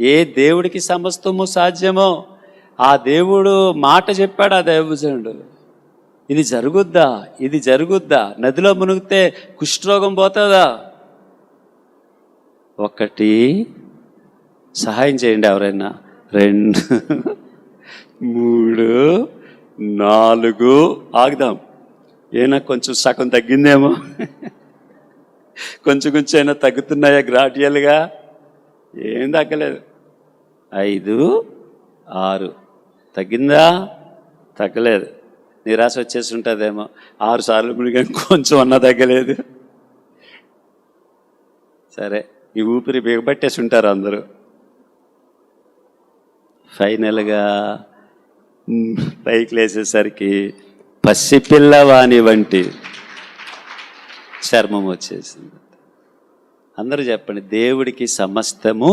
ఏ దేవుడికి సమస్తము సాధ్యమో ఆ దేవుడు మాట చెప్పాడు. ఆ దైవజనుడు, ఇది జరుగుద్దా, ఇది జరుగుద్దా, నదిలో మునిగితే కుష్ఠరోగం పోతుందా? ఒకటి, సహాయం చేయండి ఎవరైనా, 2, 3, 4, ఆగుదాం. ఏనా కొంచెం సగం తగ్గిందేమో, కొంచెం అయినా తగ్గుతున్నాయా గ్రాడ్యువల్గా? ఏం తగ్గలేదు. 5, 6 తగ్గిందా? తగ్గలేదు. నిరాశ వచ్చేసి ఉంటుందేమో. 6 సార్లు మునిగా కొంచెం అన్నా తగ్గలేదు. సరే, ఈ ఊపిరి బిగబట్టేసి ఉంటారు అందరూ. ఫైనల్గా పైకి లేచేసరికి పసిపిల్లవాని వంటి చర్మం వచ్చేసింది. అందరూ చెప్పండి, దేవుడికి సమస్తము